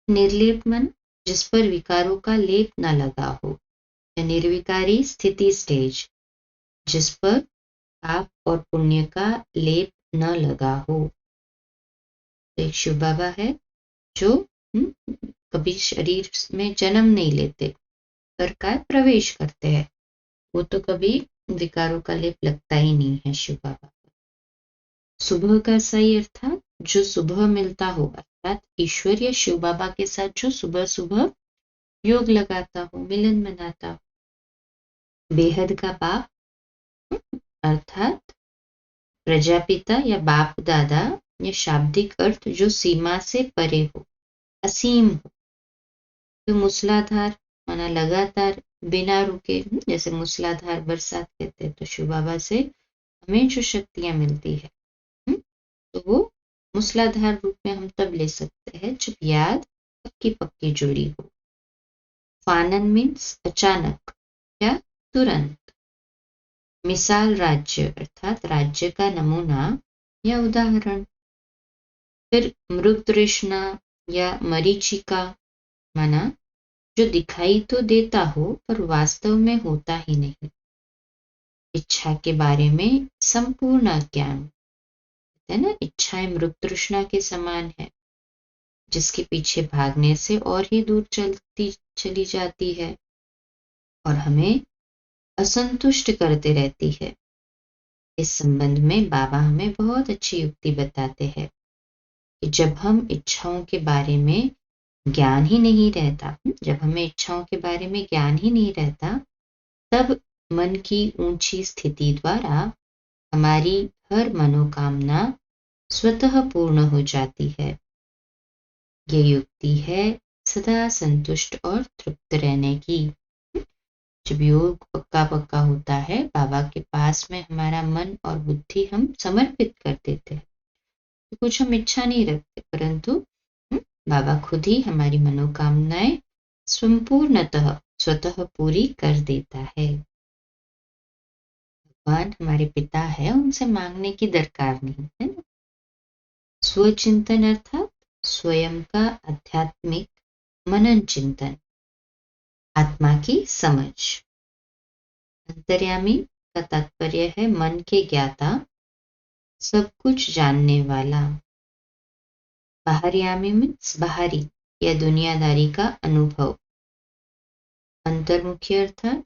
निर्लेप मन जिस पर विकारों का लेप न लगा हो, या निर्विकारी स्थिति स्टेज जिस पर पाप और पुण्य का लेप न लगा हो। एक शिव बाबा है जो कभी शरीर में जन्म नहीं लेते, पर का प्रवेश करते हैं, वो तो कभी विकारों का लेप लगता ही नहीं है शिव बाबा। सुबह का सही अर्थात जो सुबह मिलता हो, अर्थात ईश्वर या शिव बाबा के साथ जो सुबह सुबह योग लगाता हो, मिलन मनाता हो। बेहद का बाप अर्थात प्रजापिता या बाप दादा, या शाब्दिक अर्थ जो सीमा से परे हो, असीम हो। तो मूसलाधार माना लगातार बिना रुके, जैसे मूसलाधार बरसात कहते हैं, तो शिव बाबा से हमें जो शक्तियां मिलती है, तो वो मूसलाधार रूप में हम तब ले सकते हैं जब याद पक्की पक्की जुड़ी हो। फानन मीन्स अचानक या तुरंत। मिसाल राज्य अर्थात राज्य का नमूना या उदाहरण। फिर मृग तृष्णा या मरीचिका माना जो दिखाई तो देता हो पर वास्तव में होता ही नहीं। इच्छा के बारे में संपूर्ण अज्ञान है ना, इच्छाएं मृग तृष्णा के समान है, जिसके पीछे भागने से और ही दूर चली जाती है और हमें असंतुष्ट करते रहती है। इस संबंध में बाबा हमें बहुत अच्छी युक्ति बताते हैं कि जब हम इच्छाओं के बारे में ज्ञान ही नहीं रहता, जब हमें इच्छाओं के बारे में ज्ञान ही नहीं रहता, तब मन की ऊंची स्थिति द्वारा हमारी हर मनोकामना स्वतः पूर्ण हो जाती है। ये युक्ति है सदा संतुष्ट और तृप्त रहने की। जब योग पक्का पक्का होता है, बाबा के पास में हमारा मन और बुद्धि हम समर्पित कर देते हैं, तो कुछ हम इच्छा नहीं रखते, परंतु बाबा खुद ही हमारी मनोकामनाएं संपूर्णतः स्वतः पूरी कर देता है। भगवान हमारे पिता है, उनसे मांगने की दरकार नहीं है ना। स्वचिंतन अर्थात स्वयं का आध्यात्मिक मनन चिंतन, आत्मा की समझ। अंतर्यामी का तात्पर्य है मन के ज्ञाता, सब कुछ जानने वाला। बाहरयामी मीन्स बाहरी या दुनियादारी का अनुभव। अंतर्मुखी अर्थात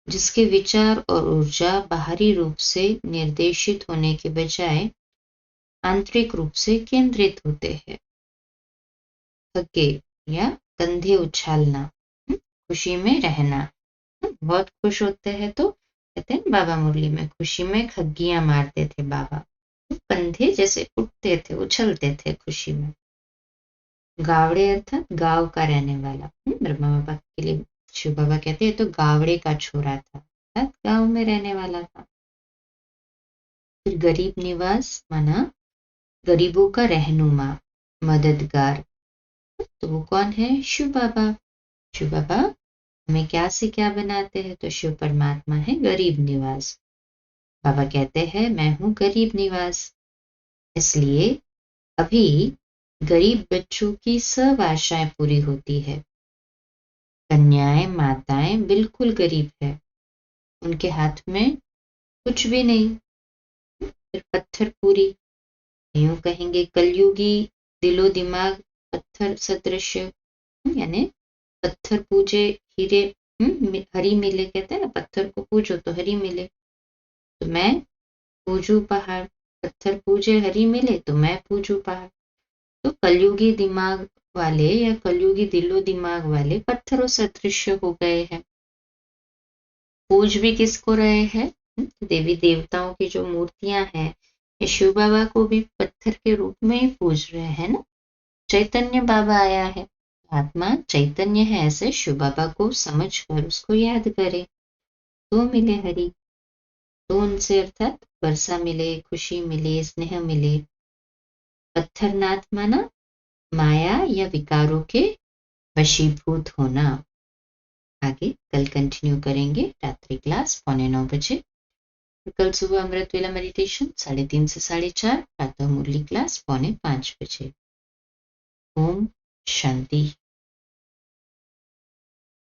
जिसके विचार और ऊर्जा बाहरी रूप से निर्देशित होने के बजाय आंतरिक रूप से केंद्रित होते हैं। खगे या कंधे उछालना, खुशी में रहना। बहुत खुश होते हैं तो कहते हैं बाबा मुरली में खुशी में खग्गियां मारते थे बाबा, कंधे जैसे उठते थे, उछलते थे खुशी में। गावड़े अर्थात गांव का रहने वाला। ब्रह्मा बाबा के लिए शिव बाबा कहते हैं तो गावड़े का छोरा था, अर्थात गांव में रहने वाला था। फिर गरीब निवास माना गरीबों का रहनुमा, मददगार। तो वो कौन है? शिव बाबा। शिव बाबा हमें क्या से क्या बनाते हैं? तो शिव परमात्मा है गरीब निवास। बाबा कहते हैं मैं हूं गरीब निवास, इसलिए अभी गरीब बच्चों की सब आशाएं पूरी होती है। कन्याएं माताएं बिल्कुल गरीब है, उनके हाथ में कुछ भी नहीं, फिर पत्थर पूरी, यूं कहेंगे कलयुगी दिलो दिमाग पत्थर सदृश, यानी पत्थर पूजे हीरे हरी मिले, कहते हैं ना पत्थर को पूजो तो हरी मिले, तो मैं पूजू पहाड़। पत्थर पूजे हरी मिले तो मैं पूजू पहाड़। तो कलयुगी दिमाग वाले या कलयुगी दिलो दिमाग वाले पत्थरों सदृश हो गए हैं। पूज भी किसको रहे हैं? देवी देवताओं की जो मूर्तियां हैं, ये शिव बाबा को भी पत्थर के रूप में ही पूज रहे हैं ना। चैतन्य बाबा आया है, आत्मा चैतन्य है, ऐसे शिव बाबा को समझ कर उसको याद करें तो मिले हरि। तो उनसे अर्थात वर्षा मिले, खुशी मिले, स्नेह मिले। पत्थरनाथ माना माया या विकारों के वशीभूत होना। आगे कल कंटिन्यू करेंगे, रात्रि क्लास 9:15 बजे। कल सुबह अमृत वेला मेडिटेशन 3:30 से 4:30, प्रातः मुरली क्लास 4:45 बजे। ओम शांति।